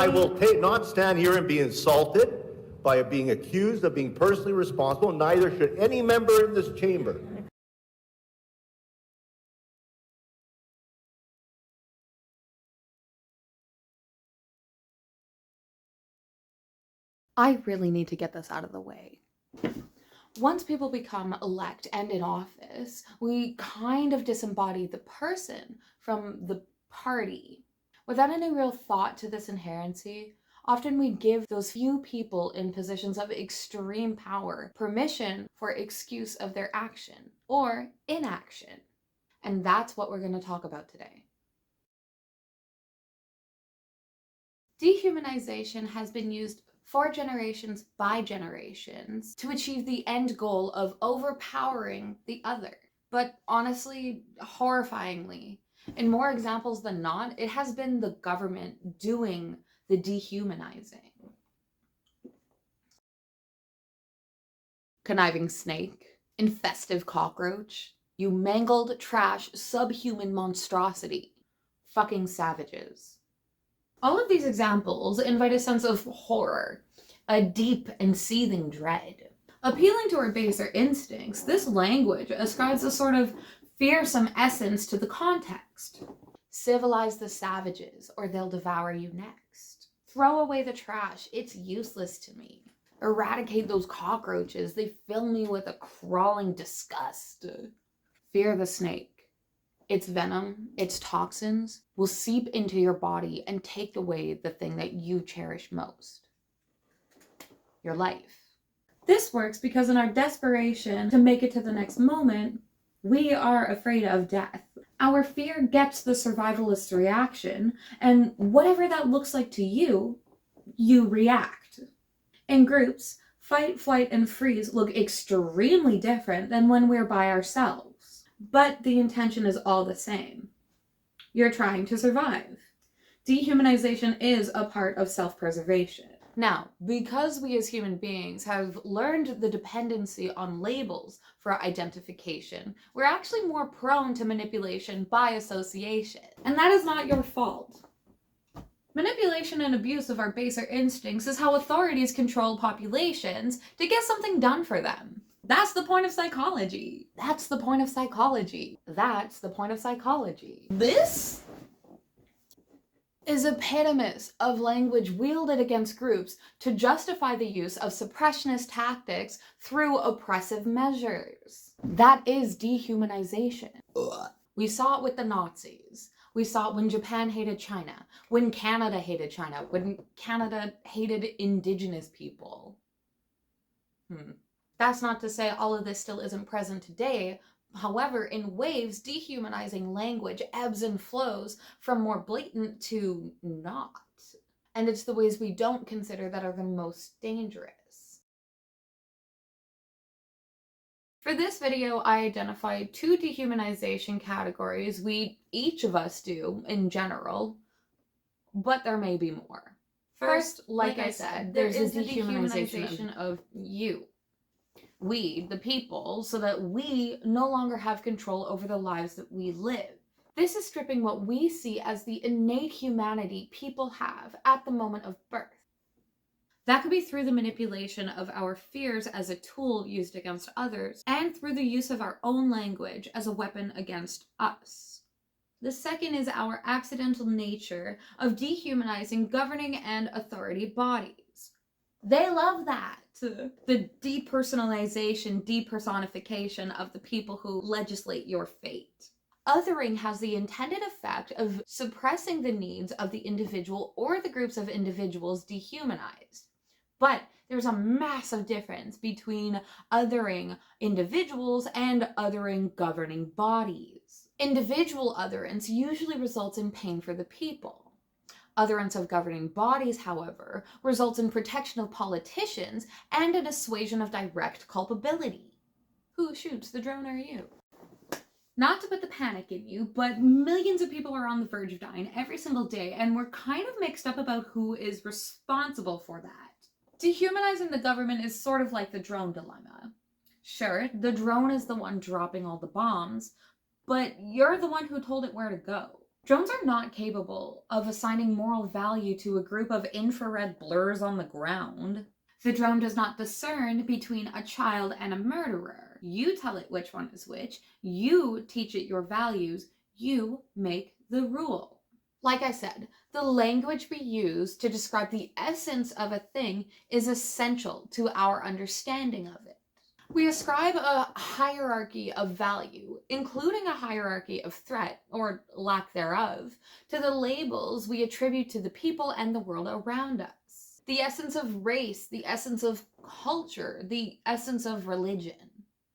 I will not stand here and be insulted by being accused of being personally responsible. Neither should any member in this chamber. I really need to get this out of the way. Once people become elect and in office, we kind of disembody the person from the party. Without any real thought to this inherency, often we give those few people in positions of extreme power permission for excuse of their action or inaction. And that's what we're going to talk about today. Dehumanization has been used for generations by generations to achieve the end goal of overpowering the other. But honestly, horrifyingly, in more examples than not, it has been the government doing the dehumanizing. Conniving snake, infestive cockroach, you mangled trash subhuman monstrosity, fucking savages. All of these examples invite a sense of horror, a deep and seething dread. Appealing to our baser instincts, this language ascribes a sort of fearsome essence to the context. Civilize the savages, or they'll devour you next. Throw away the trash, it's useless to me. Eradicate those cockroaches, they fill me with a crawling disgust. Fear the snake. Its venom, its toxins, will seep into your body and take away the thing that you cherish most. Your life. This works because in our desperation to make it to the next moment, we are afraid of death. Our fear gets the survivalist reaction, and whatever that looks like to you, you react. In groups, fight, flight, and freeze look extremely different than when we're by ourselves. But the intention is all the same. You're trying to survive. Dehumanization is a part of self-preservation. Now, because we as human beings have learned the dependency on labels for identification, we're actually more prone to manipulation by association. And that is not your fault. Manipulation and abuse of our baser instincts is how authorities control populations to get something done for them. That's the point of psychology. That's the point of psychology. That's the point of psychology. This is epitomis of language wielded against groups to justify the use of suppressionist tactics through oppressive measures. That is dehumanization. We saw it with the Nazis. We saw it when Japan hated China, when Canada hated China, when Canada hated indigenous people. That's not to say all of this still isn't present today. However, in waves, dehumanizing language ebbs and flows from more blatant to not. And it's the ways we don't consider that are the most dangerous. For this video, I identified 2 dehumanization categories each of us do in general, but there may be more. First, like I said, there's the dehumanization of you. We, the people, so that we no longer have control over the lives that we live. This is stripping what we see as the innate humanity people have at the moment of birth. That could be through the manipulation of our fears as a tool used against others, and through the use of our own language as a weapon against us. The second is our accidental nature of dehumanizing governing and authority bodies. They love that. The depersonalization, depersonification of the people who legislate your fate. Othering has the intended effect of suppressing the needs of the individual or the groups of individuals dehumanized. But there's a massive difference between othering individuals and othering governing bodies. Individual otherance usually results in pain for the people. Otherance of governing bodies, however, results in protection of politicians and an assuasion of direct culpability. Who shoots, the drone or you? Not to put the panic in you, but millions of people are on the verge of dying every single day, and we're kind of mixed up about who is responsible for that. Dehumanizing the government is sort of like the drone dilemma. Sure, the drone is the one dropping all the bombs, but you're the one who told it where to go. Drones are not capable of assigning moral value to a group of infrared blurs on the ground. The drone does not discern between a child and a murderer. You tell it which one is which. You teach it your values. You make the rule. Like I said, the language we use to describe the essence of a thing is essential to our understanding of it. We ascribe a hierarchy of value, including a hierarchy of threat, or lack thereof, to the labels we attribute to the people and the world around us. The essence of race, the essence of culture, the essence of religion.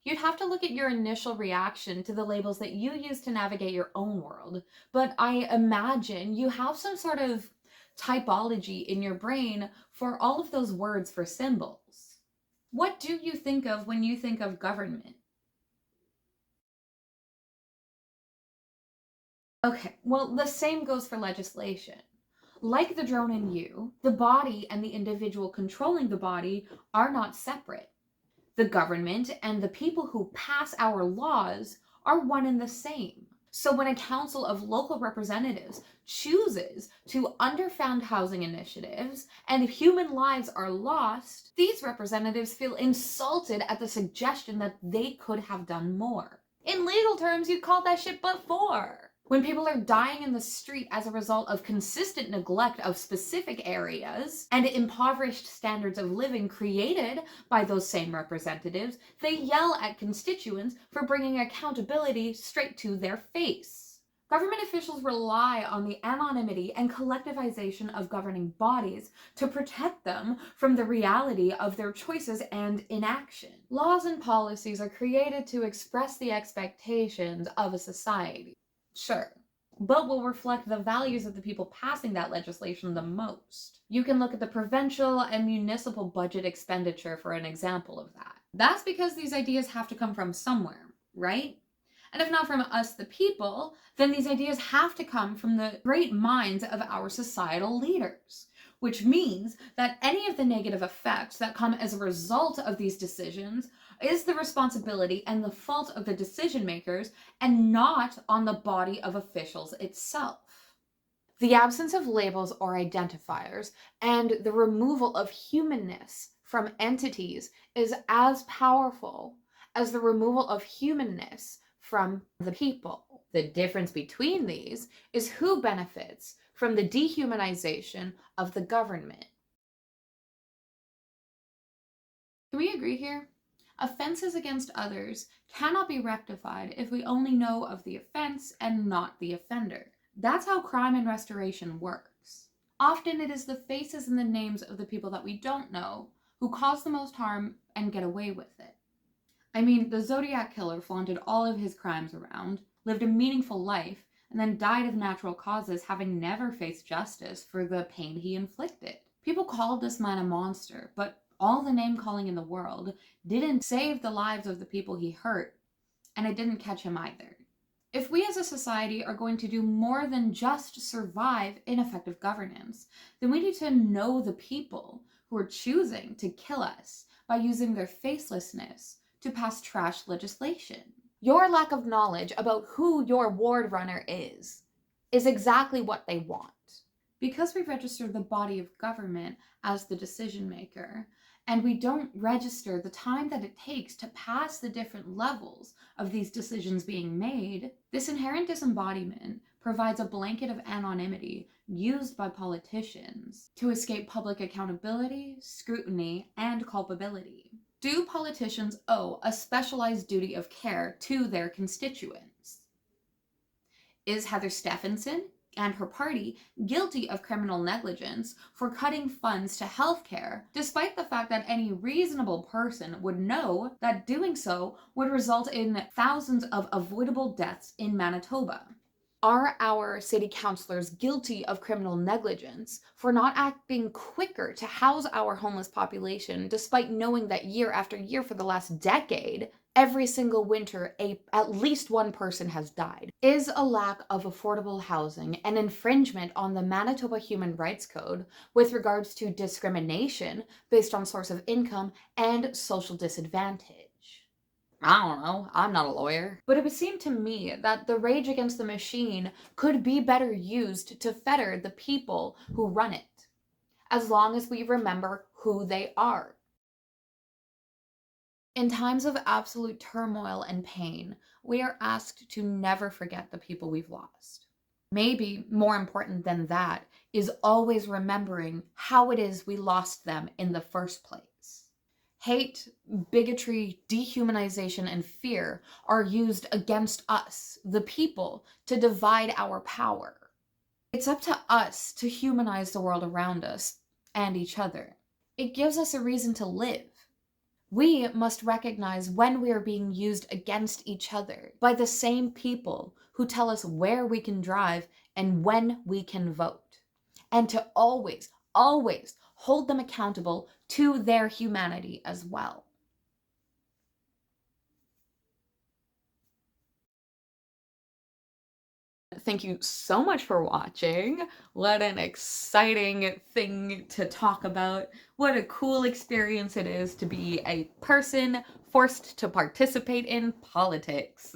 You'd have to look at your initial reaction to the labels that you use to navigate your own world, but I imagine you have some sort of typology in your brain for all of those words for symbols. What do you think of when you think of government? Okay, well, the same goes for legislation. Like the drone and you, the body and the individual controlling the body are not separate. The government and the people who pass our laws are one and the same. So when a council of local representatives chooses to underfund housing initiatives and human lives are lost, these representatives feel insulted at the suggestion that they could have done more. In legal terms, you'd call that shit but for. When people are dying in the street as a result of consistent neglect of specific areas and impoverished standards of living created by those same representatives, they yell at constituents for bringing accountability straight to their face. Government officials rely on the anonymity and collectivization of governing bodies to protect them from the reality of their choices and inaction. Laws and policies are created to express the expectations of a society. Sure, but will reflect the values of the people passing that legislation the most. You can look at the provincial and municipal budget expenditure for an example of that. That's because these ideas have to come from somewhere, right? And if not from us, the people, then these ideas have to come from the great minds of our societal leaders. Which means that any of the negative effects that come as a result of these decisions is the responsibility and the fault of the decision makers and not on the body of officials itself. The absence of labels or identifiers and the removal of humanness from entities is as powerful as the removal of humanness from the people. The difference between these is who benefits from the dehumanization of the government. Can we agree here? Offenses against others cannot be rectified if we only know of the offense and not the offender. That's how crime and restoration works. Often it is the faces and the names of the people that we don't know who cause the most harm and get away with it. I mean, the Zodiac Killer flaunted all of his crimes around, lived a meaningful life, and then died of natural causes, having never faced justice for the pain he inflicted. People called this man a monster, but all the name-calling in the world didn't save the lives of the people he hurt, and it didn't catch him either. If we as a society are going to do more than just survive ineffective governance, then we need to know the people who are choosing to kill us by using their facelessness to pass trash legislation. Your lack of knowledge about who your ward runner is exactly what they want. Because we register the body of government as the decision maker, and we don't register the time that it takes to pass the different levels of these decisions being made, this inherent disembodiment provides a blanket of anonymity used by politicians to escape public accountability, scrutiny, and culpability. Do politicians owe a specialized duty of care to their constituents? Is Heather Stephenson and her party guilty of criminal negligence for cutting funds to healthcare, despite the fact that any reasonable person would know that doing so would result in thousands of avoidable deaths in Manitoba? Are our city councillors guilty of criminal negligence for not acting quicker to house our homeless population, despite knowing that year after year for the last decade, every single winter at least one person has died? Is a lack of affordable housing an infringement on the Manitoba Human Rights Code with regards to discrimination based on source of income and social disadvantage? I don't know, I'm not a lawyer. But it would seem to me that the rage against the machine could be better used to fetter the people who run it, as long as we remember who they are. In times of absolute turmoil and pain, we are asked to never forget the people we've lost. Maybe more important than that is always remembering how it is we lost them in the first place. Hate, bigotry, dehumanization, and fear are used against us, the people, to divide our power. It's up to us to humanize the world around us and each other. It gives us a reason to live. We must recognize when we are being used against each other by the same people who tell us where we can drive and when we can vote, and to always, always hold them accountable to their humanity as well. Thank you so much for watching. What an exciting thing to talk about. What a cool experience it is to be a person forced to participate in politics.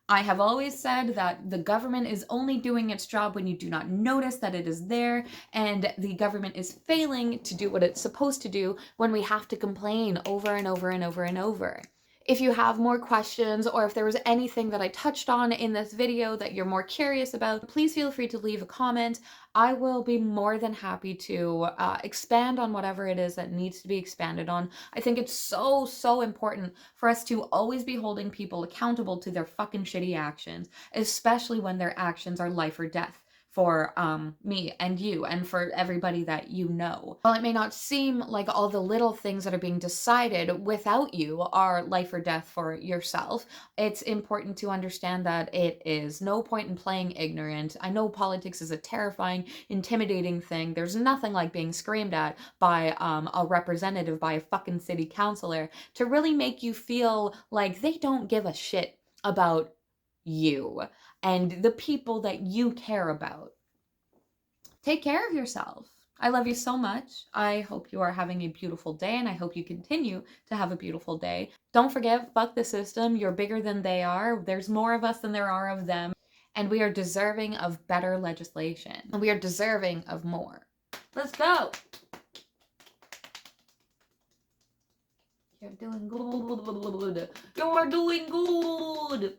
I have always said that the government is only doing its job when you do not notice that it is there, and the government is failing to do what it's supposed to do when we have to complain over and over and over and over. If you have more questions, or if there was anything that I touched on in this video that you're more curious about, please feel free to leave a comment. I will be more than happy to expand on whatever it is that needs to be expanded on. I think it's so, so important for us to always be holding people accountable to their fucking shitty actions, especially when their actions are life or death for me and you and for everybody that you know. While it may not seem like all the little things that are being decided without you are life or death for yourself, it's important to understand that it is no point in playing ignorant. I know politics is a terrifying, intimidating thing. There's nothing like being screamed at by a representative, by a fucking city councilor, to really make you feel like they don't give a shit about you and the people that you care about. Take care of yourself. I love you so much. I hope you are having a beautiful day, and I hope you continue to have a beautiful day. Don't forget, fuck the system. You're bigger than they are. There's more of us than there are of them. And we are deserving of better legislation. And we are deserving of more. Let's go. You're doing good. You're doing good.